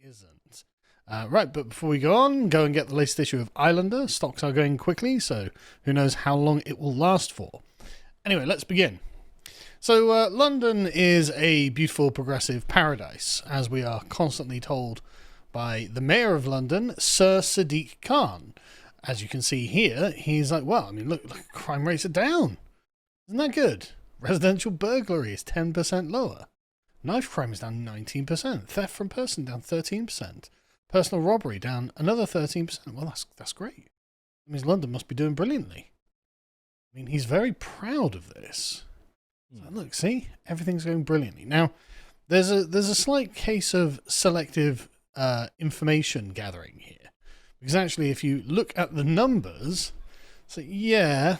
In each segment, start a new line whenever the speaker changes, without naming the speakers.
isn't. Right, but before we go on, go and get the latest issue of Islander. Stocks are going quickly, so who knows how long it will last for. Anyway, let's begin. So London is a beautiful progressive paradise, as we are constantly told by the Mayor of London, Sir Sadiq Khan. As you can see here, he's like, well, I mean, look, crime rates are down. Isn't that good? Residential burglary is 10% lower. Knife crime is down 19%. Theft from person down 13%. Personal robbery down another 13%. Well, that's great. That means London must be doing brilliantly. I mean, he's very proud of this. So look, see? Everything's going brilliantly. Now, there's a slight case of selective information gathering here. Because actually, if you look at the numbers, so yeah,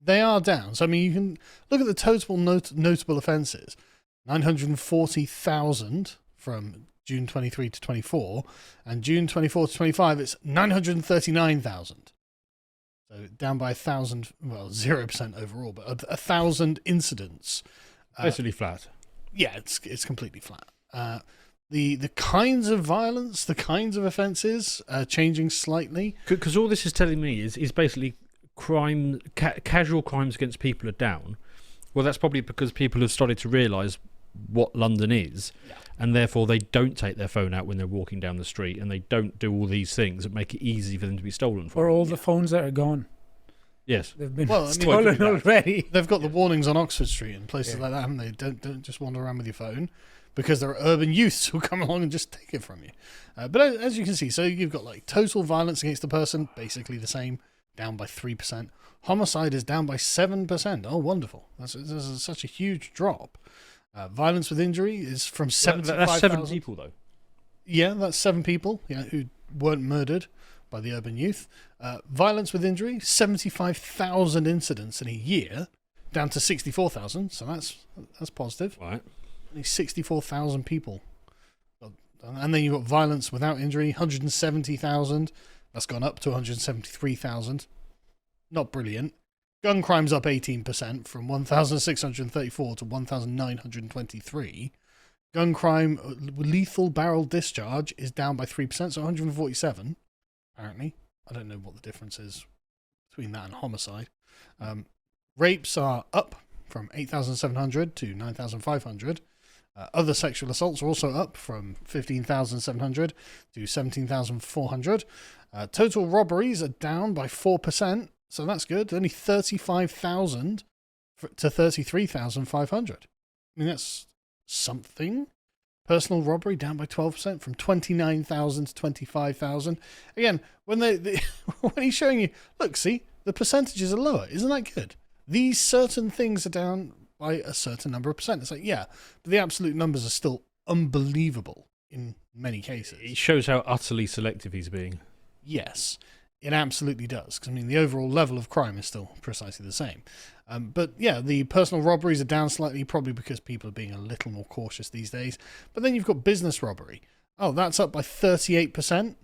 they are down. So, I mean, you can look at the total notable offences. 940,000 from June 23 to 24. And June 24 to 25, it's 939,000. So down by 1,000, well, 0% overall, but 1,000 incidents.
Basically flat.
Yeah, it's completely flat. The kinds of violence, the kinds of offences are changing slightly.
Because all this is telling me is basically casual crimes against people are down. Well, that's probably because people have started to realise what London is, and therefore they don't take their phone out when they're walking down the street, and they don't do all these things that make it easy for them to be stolen from.
Or all the phones that are gone.
Yes.
They've been
stolen
already.
They've got the warnings on Oxford Street and places like that, haven't they? Don't just wander around with your phone, because there are urban youths who come along and just take it from you. But as you can see, so you've got like total violence against the person, basically the same, down by 3%. Homicide is down by 7%. Oh, wonderful. That's such a huge drop. Violence with injury is from 75,000.
That's 7 people, though.
Yeah, that's 7 people who weren't murdered by the urban youth. Violence with injury, 75,000 incidents in a year, down to 64,000. So that's positive.
Right.
Only 64,000 people. And then you've got violence without injury, 170,000. That's gone up to 173,000. Not brilliant. Gun crime's up 18% from 1,634 to 1,923. Gun crime, lethal barrel discharge is down by 3%, so 147, apparently. I don't know what the difference is between that and homicide. Rapes are up from 8,700 to 9,500. Other sexual assaults are also up from 15,700 to 17,400. Total robberies are down by 4%. So that's good. Only 35,000 to 33,500. I mean, that's something. Personal robbery down by 12% from 29,000 to 25,000. Again, when when he's showing you, look, see, the percentages are lower. Isn't that good? These certain things are down by a certain number of percent. It's like, yeah, but the absolute numbers are still unbelievable in many cases.
It shows how utterly selective he's being.
Yes. It absolutely does, because I mean the overall level of crime is still precisely the same. But yeah, the personal robberies are down slightly, probably because people are being a little more cautious these days. But then you've got business robbery. Oh, that's up by 38%.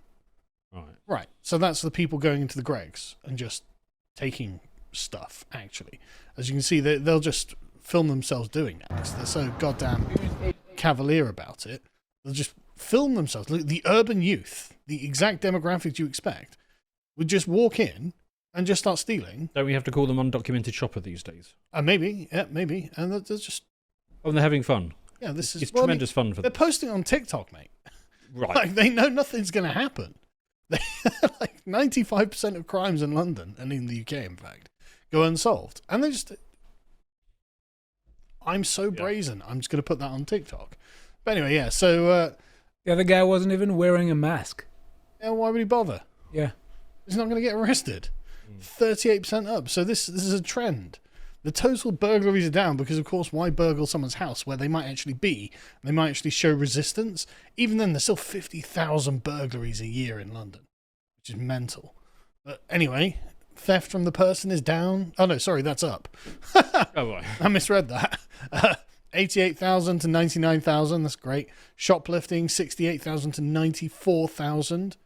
Right. So that's the people going into the Greggs and just taking stuff, actually. As you can see, they'll just film themselves doing that, because they're so goddamn cavalier about it. They'll just film themselves. Look, the urban youth, the exact demographics you expect, would just walk in and just start stealing.
Don't we have to call them undocumented shopper these days?
Maybe, yeah, maybe. And they're just...
Oh, and they're having fun.
Yeah, it's
tremendous fun for them.
They're posting on TikTok, mate.
Right.
Like, they know nothing's going to happen. Like, 95% of crimes in London, and in the UK, in fact, go unsolved. And they just... I'm so brazen, I'm just going to put that on TikTok. But anyway, yeah, so...
the other guy wasn't even wearing a mask.
Yeah, why would he bother?
Yeah.
He's not going to get arrested. 38% up. So this is a trend. The total burglaries are down because, of course, why burgle someone's house where they might actually be? They might actually show resistance. Even then, there's still 50,000 burglaries a year in London, which is mental. But anyway, theft from the person is down. Oh, no, sorry, that's up.
Oh, right.
I misread that. 88,000 to 99,000. That's great. Shoplifting, 68,000 to 94,000.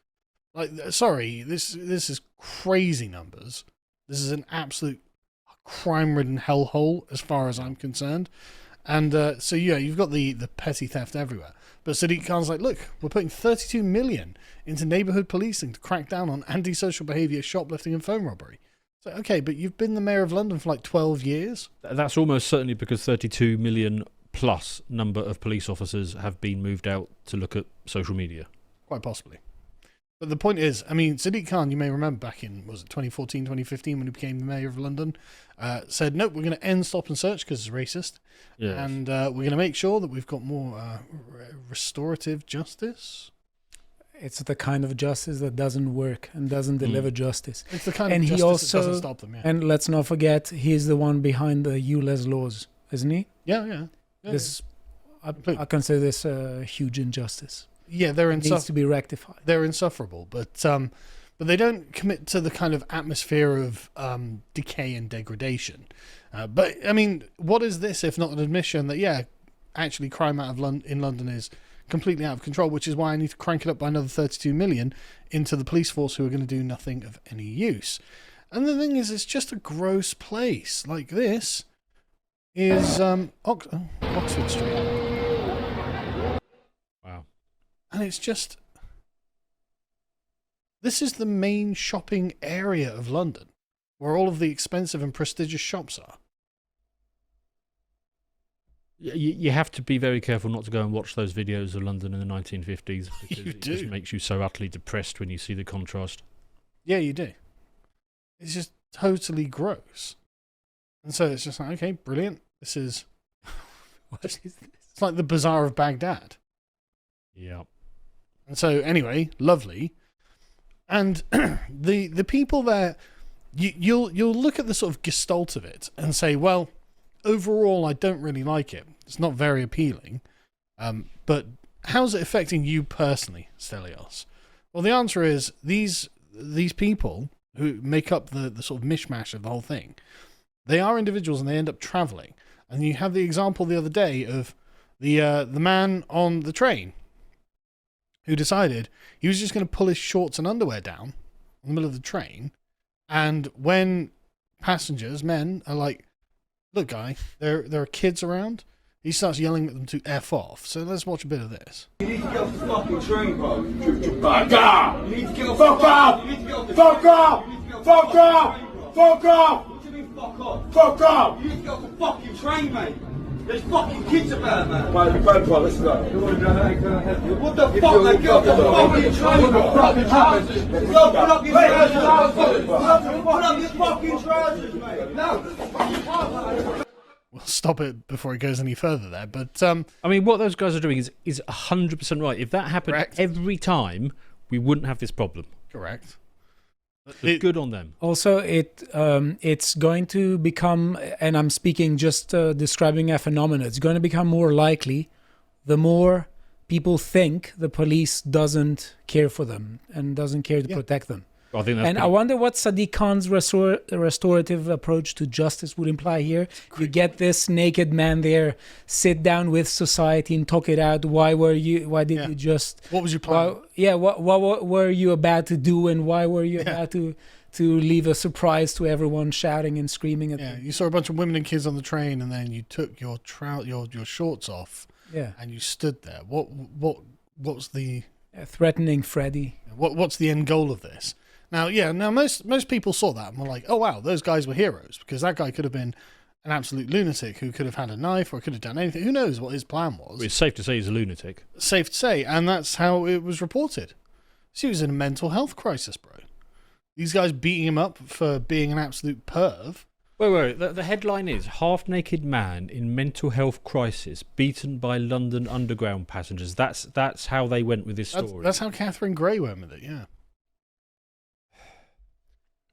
Like, sorry, this is crazy numbers. This is an absolute crime-ridden hellhole as far as I'm concerned. And so yeah, you've got the petty theft everywhere. But Sadiq Khan's like, look, we're putting 32 million into neighbourhood policing to crack down on antisocial behaviour, shoplifting, and phone robbery. So okay, but you've been the mayor of London for like 12 years.
That's almost certainly because 32 million plus number of police officers have been moved out to look at social media.
Quite possibly. But the point is, I mean, Sadiq Khan, you may remember back in, was it 2014, 2015, when he became the mayor of London, said, nope, we're going to end stop and search because it's racist.
Yes.
And we're going to make sure that we've got more restorative justice.
It's the kind of justice that doesn't work and doesn't deliver justice.
It's the kind
And
of
he
justice that
also-
doesn't stop them, yeah.
And let's not forget, he's the one behind the ULEZ laws, isn't he?
Yeah.
This, I
Completely.
consider this a huge injustice.
Yeah, they're
It needs to be rectified.
they're insufferable, but they don't commit to the kind of atmosphere of decay and degradation. But I mean, what is this if not an admission that actually crime in London is completely out of control, which is why I need to crank it up by another 32 million into the police force who are going to do nothing of any use. And the thing is, it's just a gross place. Like this is Oxford Street.
Wow.
And it's just... This is the main shopping area of London, where all of the expensive and prestigious shops are.
You have to be very careful not to go and watch those videos of London in the 1950s because
You
it just
do.
makes you so utterly depressed when you see the contrast.
Yeah, you do. It's just totally gross. And so it's just like, okay, brilliant. This is...
What is this?
It's like the Bazaar of Baghdad.
Yeah.
And so, anyway, lovely. And the people there, you'll look at the sort of gestalt of it and say, well, overall, I don't really like it. It's not very appealing. But how's it affecting you personally, Stelios? Well, the answer is these people who make up the sort of mishmash of the whole thing, they are individuals and they end up travelling. And you have the example the other day of the man on the train who decided he was just going to pull his shorts and underwear down in the middle of the train. And when passengers, men, are like, look, guy, there are kids around, he starts yelling at them to F off. So let's watch a bit of this.
You need to get off the fucking train, bro. Fuck off! You need to get off. Fuck off! You need to get off the fuck off! Fuck off! Fuck off! What do you mean fuck off? Fuck off! You need to get off the fucking train, mate. There's fucking kids about, man. Right, you're bad, bro. Let's go. What the fuck, man? Get off the fucking train, bro. Fucking trousers. Put up your trousers. Put up your fucking trousers, mate. No.
We'll stop it before it goes any further there. But
I mean, what those guys are doing is 100% right. If that happened
Correct.
every time, we wouldn't have this problem.
correct.
So good on them.
Also, it's going to become, and I'm speaking just describing a phenomenon, it's going to become more likely the more people think the police doesn't care for them and doesn't care to protect them.
I think that's
And I
pretty-
wonder what Sadiq Khan's restorative approach to justice would imply here. You get this naked man there, sit down with society and talk it out. Why did
Yeah.
you just...
What was your plan?
What were you about to do, and why were you about to leave a surprise to everyone shouting and screaming at
Yeah,
them?
you saw a bunch of women and kids on the train, and then you took your shorts off,
Yeah.
and you stood there. What's the
Threatening Freddy.
what's the end goal of this? Now, most people saw that and were like, oh wow, those guys were heroes, because that guy could have been an absolute lunatic who could have had a knife or could have done anything. Who knows what his plan was?
It's safe to say he's a lunatic.
Safe to say, and that's how it was reported. She was in a mental health crisis, bro. These guys beating him up for being an absolute perv.
Wait. The headline is half-naked man in mental health crisis beaten by London Underground passengers. That's how they went with this story.
That's how Catherine Gray went with it, yeah.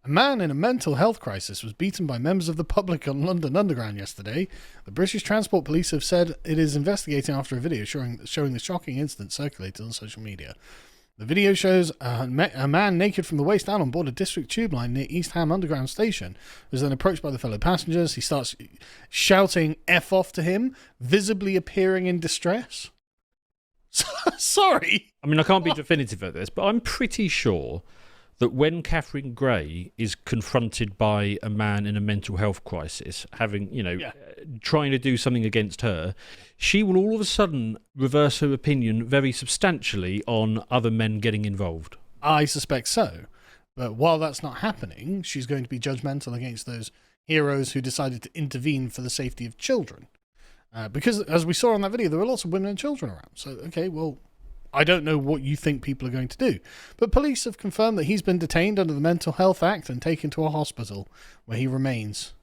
A man in a mental health crisis was beaten by members of the public on London Underground yesterday. The British Transport Police have said it is investigating after a video showing the shocking incident circulated on social media. The video shows a man naked from the waist down on board a district tube line near East Ham Underground Station. Was then approached by the fellow passengers. He starts shouting F off to him, visibly appearing in distress. Sorry.
I mean, I can't be definitive at this, but I'm pretty sure that when Catherine Gray is confronted by a man in a mental health crisis, having, trying to do something against her, she will all of a sudden reverse her opinion very substantially on other men getting involved.
I suspect so. But while that's not happening, she's going to be judgmental against those heroes who decided to intervene for the safety of children. Because, as we saw in that video, there were lots of women and children around. So, okay, well, I don't know what you think people are going to do. But police have confirmed that he's been detained under the Mental Health Act and taken to a hospital where he remains.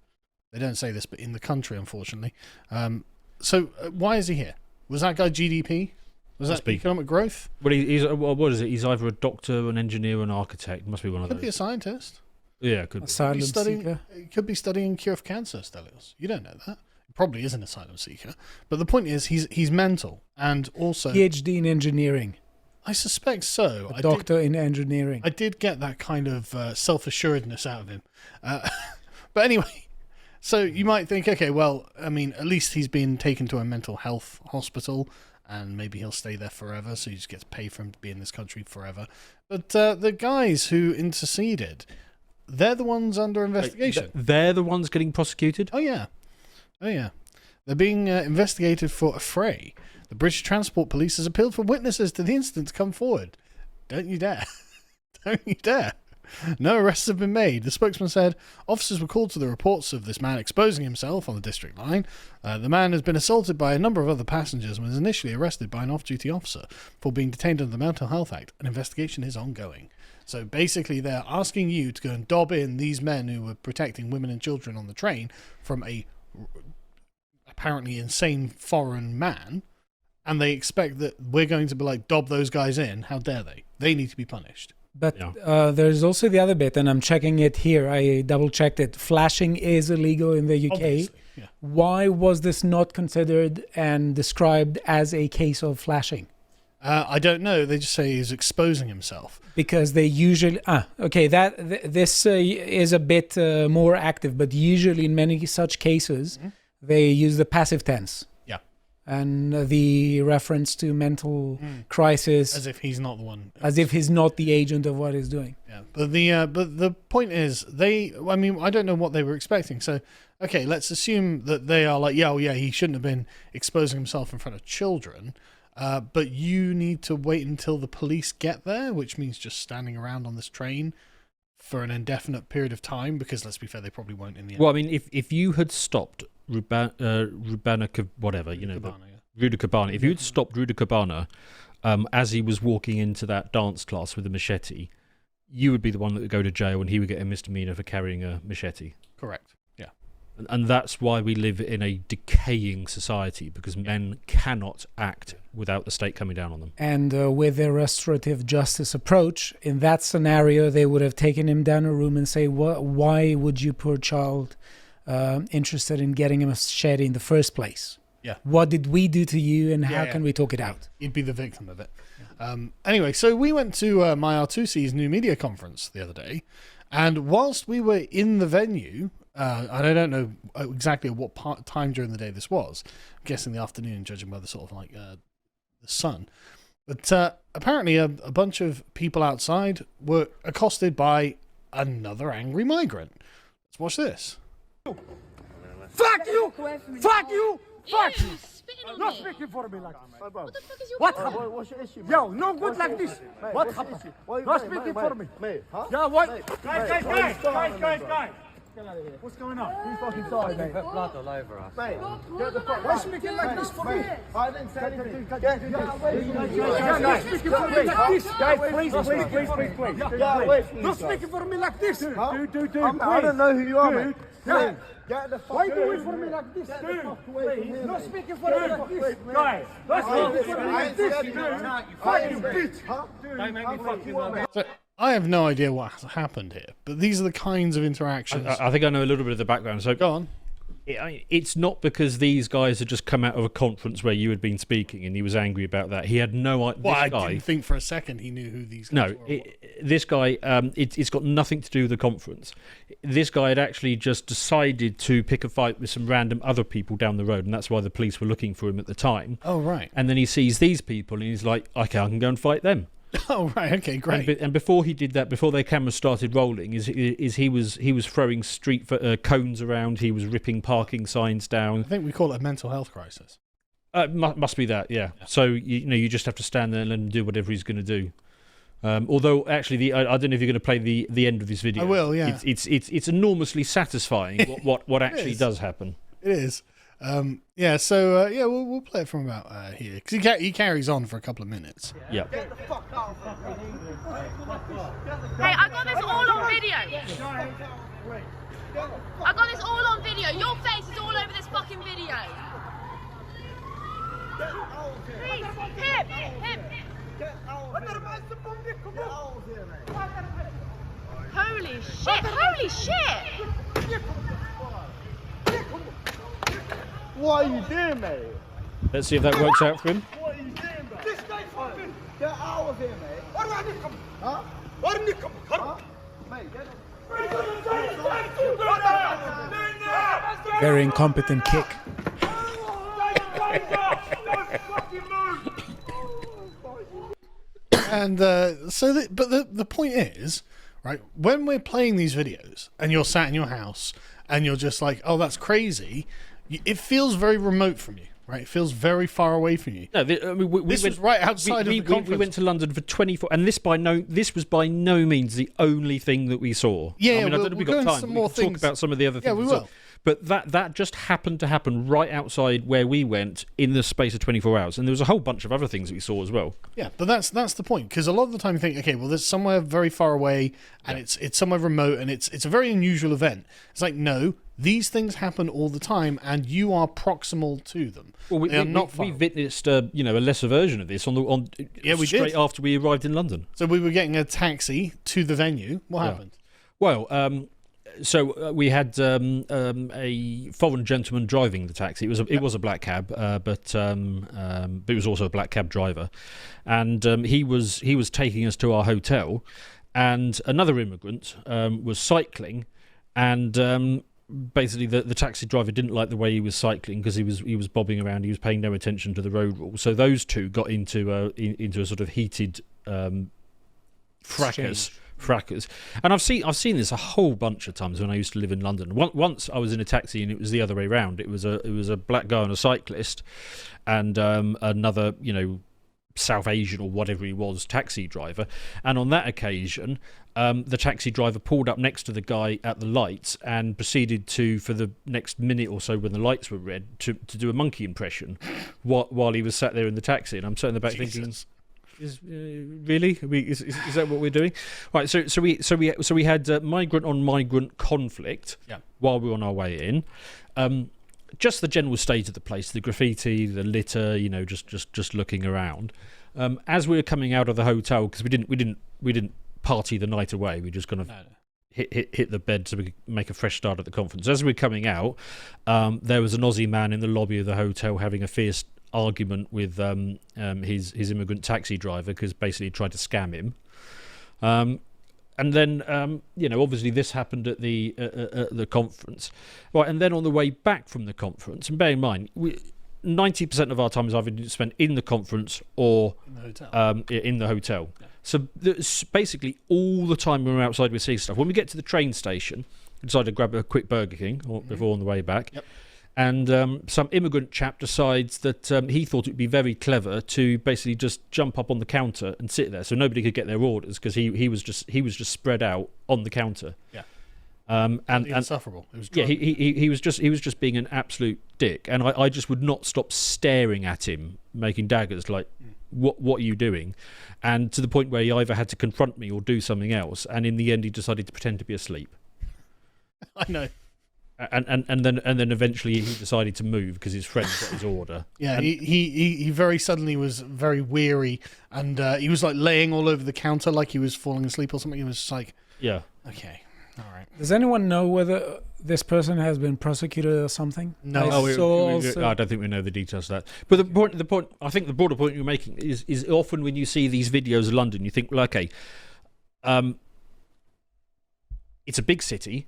They don't say this, but in the country, unfortunately. So, why is he here? Was that guy GDP? Was that economic growth?
Well, what is it? He's either a doctor, an engineer, or an architect. Must be one of those.
Could be a scientist.
Yeah, could be.
Asylum seeker.
He could be studying cure of cancer, Stelios. You don't know that. He probably is an asylum seeker. But the point is, he's mental, and also
PhD in engineering.
I suspect so.
A doctor in engineering.
I did get that kind of self-assuredness out of him. But anyway, so you might think, okay, well, I mean, at least he's been taken to a mental health hospital, and maybe he'll stay there forever, so he just gets paid for him to be in this country forever. But the guys who interceded, they're the ones under investigation.
They're the ones getting prosecuted?
Oh, yeah. They're being investigated for affray. The British Transport Police has appealed for witnesses to the incident to come forward. Don't you dare. Don't you dare. No arrests have been made. The spokesman said officers were called to the reports of this man exposing himself on the district line. The man has been assaulted by a number of other passengers and was initially arrested by an off-duty officer for being detained under the Mental Health Act. An investigation is ongoing. So basically they're asking you to go and dob in these men who were protecting women and children on the train from a apparently insane foreign man, and they expect that we're going to be like, dob those guys in. How dare they? They need to be punished.
But there's also the other bit, and I'm checking it here. I double-checked it. Flashing is illegal in the UK.
Obviously, yeah.
Why was this not considered and described as a case of flashing?
I don't know. They just say he's exposing himself.
Because they usually... this is a bit more active, but usually in many such cases, they use the passive tense.
Yeah.
And the reference to mental crisis...
As if he's not the one.
As if he's not the agent of what he's doing.
Yeah. But the point is, I don't know what they were expecting. So, okay, let's assume that they are like, he shouldn't have been exposing himself in front of children. But you need to wait until the police get there, which means just standing around on this train for an indefinite period of time, because let's be fair, they probably won't in the end.
Well, I mean, if you had stopped Rudy Cabana, if you had stopped Rudy Cabana as he was walking into that dance class with a machete, you would be the one that would go to jail and he would get a misdemeanor for carrying a machete.
Correct. Yeah.
And that's why we live in a decaying society, because men cannot act without the state coming down on them.
And with their restorative justice approach, in that scenario, they would have taken him down a room and say, why would you, poor child, interested in getting a machete in the first place?
Yeah.
What did we do to you, and how can we talk it out?
You'd be the victim of it. Yeah. Anyway, so we went to My R2C's new media conference the other day, and whilst we were in the venue... and I don't know exactly at what time during the day this was. I'm guessing the afternoon, judging by the sort of like the sun. But apparently a bunch of people outside were accosted by another angry migrant. Let's watch this.
Fuck you! Fuck you! Fuck you! Not
me.
speaking for me like this.
What the fuck is your
What
problem?
happened?
What's your issue,
Yo, no good like this. What happened? Not speaking for me.
Mate, huh?
Yeah, what? Guys. What's going on?
Who's fucking sorry, mate?
Put blood all over us.
Mate, get the fuck.
Why are you speaking like this for me?
I didn't say anything.
Not speaking for me like this. Guys, please. Not speaking for me like this. Dude.
I don't know who you are, mate.
Yeah.
Get the fuck.
Why do it for me like this, dude? Not speaking for me like this. Guys, not speaking for me like this, dude. Fuck you, bitch. Don't make me fuck you, man.
So, I have no idea what has happened here, but these are the kinds of interactions.
I think I know a little bit of the background. So
Go on.
It's not because these guys had just come out of a conference where you had been speaking and he was angry about that. He had no idea.
Well, I didn't think for a second he knew who these guys were.
This guy, it's got nothing to do with the conference. This guy had actually just decided to pick a fight with some random other people down the road, and that's why the police were looking for him at the time.
Oh, right.
And then he sees these people and he's like, okay, I can go and fight them.
Oh right, okay, great.
And before he did that, before their cameras started rolling, he was throwing street cones around. He was ripping parking signs down.
I think we call it a mental health crisis.
Must be that, yeah. So you just have to stand there and let him do whatever he's going to do. Although actually, I don't know if you're going to play the end of this video.
I will, yeah.
It's enormously satisfying what actually does happen.
It is. Yeah. So we'll play it from about here because he carries on for a couple of minutes.
Yeah.
Hey, I got this all on video. I got this all on video. Your face is all over this fucking video. Please, him. Holy shit!
What are you doing, mate?
Let's see if that works out for him.
What are you doing, mate? This guy fucking... Get out of here, mate. Huh? Huh? Mate, get
Very incompetent kick.
And the point is, right, when we're playing these videos and you're sat in your house and you're just like, oh, that's crazy, it feels very remote from you, right? It feels very far away from you.
No,
This was right outside of the conference.
We went to London for 24, and this was by no means the only thing that we saw.
Yeah,
I mean, I don't know if we've got time.
Some
We
more
can talk
things.
about some of the other things.
Yeah, we
as well.
will.
But that just happened to happen right outside where we went in the space of 24 hours, and there was a whole bunch of other things that we saw as well.
Yeah, but that's the point, because a lot of the time you think, okay, well, there's somewhere very far away, and it's somewhere remote, and it's a very unusual event. It's like, no, these things happen all the time, and you are proximal to them.
Well, we witnessed a lesser version of this
we
straight
did.
after we arrived in London.
So we were getting a taxi to the venue. What happened?
Well, so we had a foreign gentleman driving the taxi. It was a black cab, but it was also a black cab driver, and he was taking us to our hotel, and another immigrant was cycling, and basically the taxi driver didn't like the way he was cycling because he was bobbing around. He was paying no attention to the road rules. So those two got into a sort of heated fracas. And I've seen this a whole bunch of times when I used to live in London. Once I was in a taxi and it was the other way around. It was a black guy and a cyclist, and another South Asian or whatever he was taxi driver. And on that occasion, the taxi driver pulled up next to the guy at the lights and proceeded to, for the next minute or so when the lights were red, to do a monkey impression while he was sat there in the taxi. And I'm sat in the back thinking, really? Is that what we're doing? Right. So we had migrant on migrant conflict while we were on our way in. Just the general state of the place, the graffiti, the litter, just looking around. As we were coming out of the hotel, because we didn't party the night away. We just kind of hit the bed so we could make a fresh start at the conference. As we were coming out, there was an Aussie man in the lobby of the hotel having a fierce argument with his immigrant taxi driver because basically he tried to scam him. And then obviously this happened at the conference, right? And then on the way back from the conference, and bear in mind, 90% of our time is either spent in the conference or in the hotel. Yeah. So basically all the time when we're outside we see stuff. When we get to the train station, we decide to grab a quick Burger King before on the way back. Yep. And some immigrant chap decides that he thought it would be very clever to basically just jump up on the counter and sit there, so nobody could get their orders because he was just spread out on the counter. Yeah. And
insufferable. It was
he was just being an absolute dick, and I just would not stop staring at him, making daggers like, what are you doing? And to the point where he either had to confront me or do something else, and in the end he decided to pretend to be asleep.
I know.
And then eventually he decided to move because his friend got his order.
Yeah, he very suddenly was very weary, and he was like laying all over the counter like he was falling asleep or something. He was just like,
yeah,
okay, all right.
Does anyone know whether this person has been prosecuted or something?
No,
I don't think we know the details of that. But the point, I think the broader point you're making is often when you see these videos of London, you think, well, okay, it's a big city.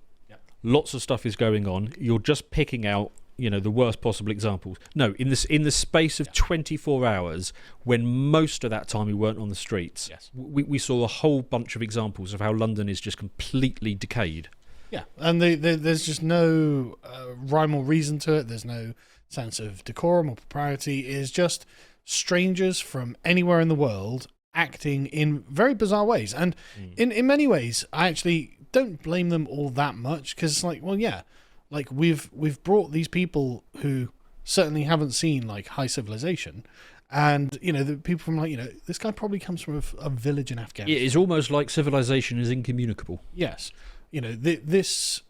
Lots of stuff is going on. You're just picking out the worst possible examples. No, in the space of 24 hours, when most of that time we weren't on the streets,
Yes.
we saw a whole bunch of examples of how London is just completely decayed.
Yeah, and there's just no rhyme or reason to it. There's no sense of decorum or propriety. It is just strangers from anywhere in the world acting in very bizarre ways. And in many ways, I actually don't blame them all that much, because it's like, well, yeah, like we've brought these people who certainly haven't seen like high civilization, and the people from like this guy probably comes from a village in Afghanistan.
It is almost like civilization is incommunicable.
Yes, this.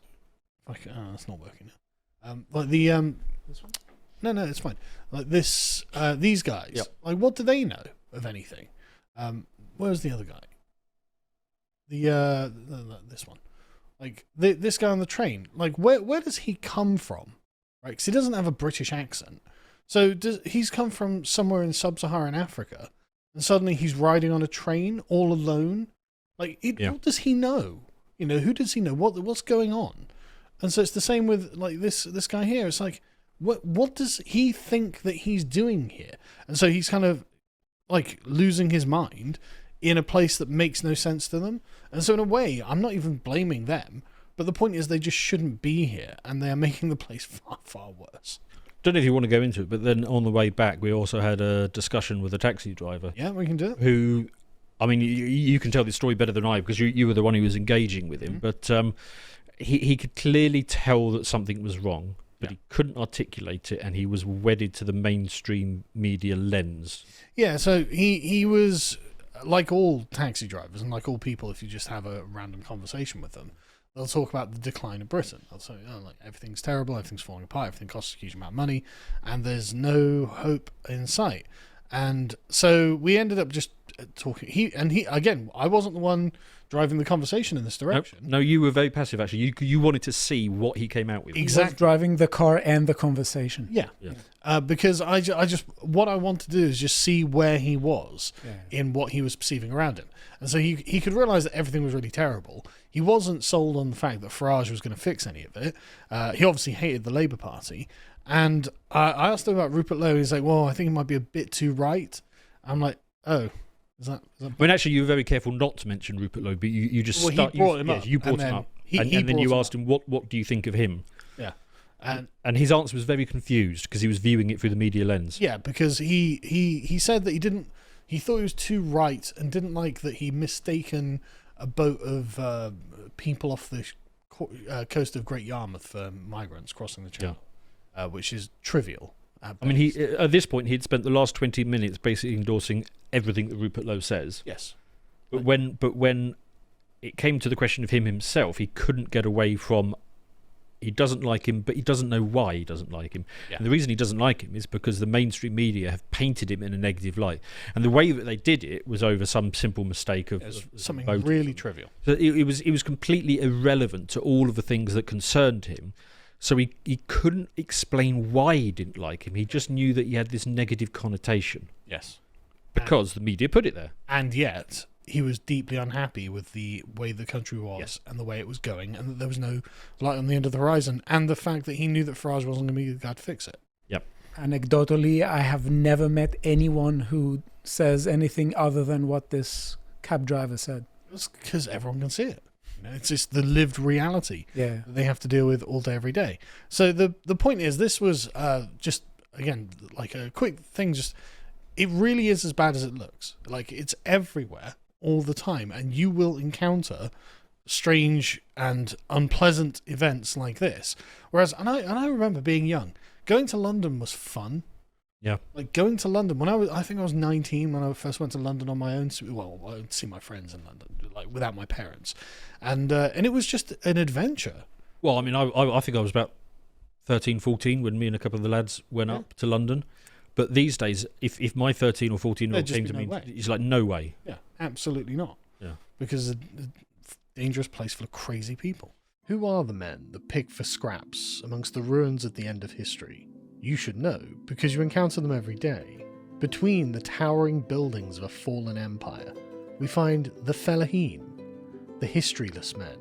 Like, it's not working now. Like the this one? No, it's fine. Like this, these guys.
Yep.
Like, what do they know of anything? Where's the other guy? This one. Like this guy on the train. Like, where does he come from? Right, because he doesn't have a British accent. So he's come from somewhere in sub-Saharan Africa, and suddenly he's riding on a train all alone. Like, what does he know? Who does he know? What's going on? And so it's the same with like this guy here. It's like, what does he think that he's doing here? And so he's kind of like losing his mind in a place that makes no sense to them. And so in a way, I'm not even blaming them, but the point is they just shouldn't be here, and they are making the place far, far worse.
Don't know if you want to go into it, but then on the way back, we also had a discussion with a taxi driver.
Yeah, we can do it.
Who, I mean, you can tell this story better than I, because you were the one who was engaging with him. But he could clearly tell that something was wrong, but he couldn't articulate it, and he was wedded to the mainstream media lens.
Yeah, so he was like all taxi drivers and like all people. If you just have a random conversation with them, they'll talk about the decline of Britain. They'll say, like, everything's terrible, everything's falling apart, everything costs a huge amount of money, and there's no hope in sight. And so we ended up just talking. He again, I wasn't the one driving the conversation in this direction.
No, you were very passive, actually. You wanted to see what he came out with.
Exactly.
He was driving the car and the conversation.
Yeah. Because I just what I want to do is just see where he was in what he was perceiving around him. And so he could realise that everything was really terrible. He wasn't sold on the fact that Farage was going to fix any of it. He obviously hated the Labour Party. And I asked him about Rupert Lowe. He's like, well, I think he might be a bit too right. I'm like, oh, is that
I mean, actually, you were very careful not to mention Rupert Lowe, but you just
he brought him up.
You brought him up. And then you asked him, what do you think of him?
Yeah.
And his answer was very confused, because he was viewing it through the media lens.
Yeah, because he said that he thought he was too right, and didn't like that he mistaken a boat of people off the coast of Great Yarmouth for migrants crossing the channel, which is trivial. I
mean, at this point, he'd spent the last 20 minutes basically endorsing everything that Rupert Lowe says.
Yes.
But when it came to the question of him himself, he couldn't get away from, he doesn't like him, but he doesn't know why he doesn't like him. Yeah. And the reason he doesn't like him is because the mainstream media have painted him in a negative light. And the way that they did it was over some simple mistake of
something really trivial.
So it was completely irrelevant to all of the things that concerned him. So he couldn't explain why he didn't like him. He just knew that he had this negative connotation.
Yes.
Because the media put it there.
And yet, he was deeply unhappy with the way the country was and the way it was going, and that there was no light on the end of the horizon, and the fact that he knew that Farage wasn't going to be the guy to fix it.
Yep.
Anecdotally, I have never met anyone who says anything other than what this cab driver said.
It's because everyone can see it. It's just the lived reality that they have to deal with all day, every day. So the point is, this was just, again, like a quick thing. Just, it really is as bad as it looks. Like, it's everywhere all the time, and you will encounter strange and unpleasant events like this. Whereas, and I remember being young, going to London was fun.
Yeah.
Like, going to London when I think I was 19 when I first went to London on my own. Well, I would see my friends in London, like, without my parents, and it was just an adventure.
Well, I mean, I think I was about 13, 14 when me and a couple of the lads went up to London. But these days, if my 13 or 14-year-old came to me, it's like, no way.
Yeah, absolutely not.
Yeah.
Because it's a dangerous place full of crazy people. Who are the men that pick for scraps amongst the ruins at the end of history? You should know, because you encounter them every day. Between the towering buildings of a fallen empire, we find the Fellaheen, the historyless men,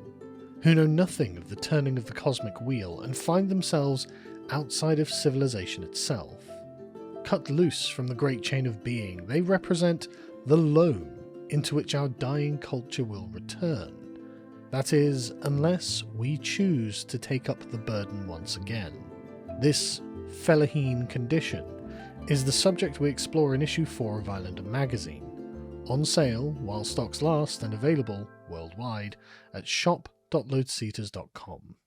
who know nothing of the turning of the cosmic wheel and find themselves outside of civilization itself. Cut loose from the great chain of being, they represent the loam into which our dying culture will return. That is, unless we choose to take up the burden once again. This Fellaheen condition is the subject we explore in issue 4 of Islander magazine, on sale while stocks last and available worldwide at shop.lotuseaters.com.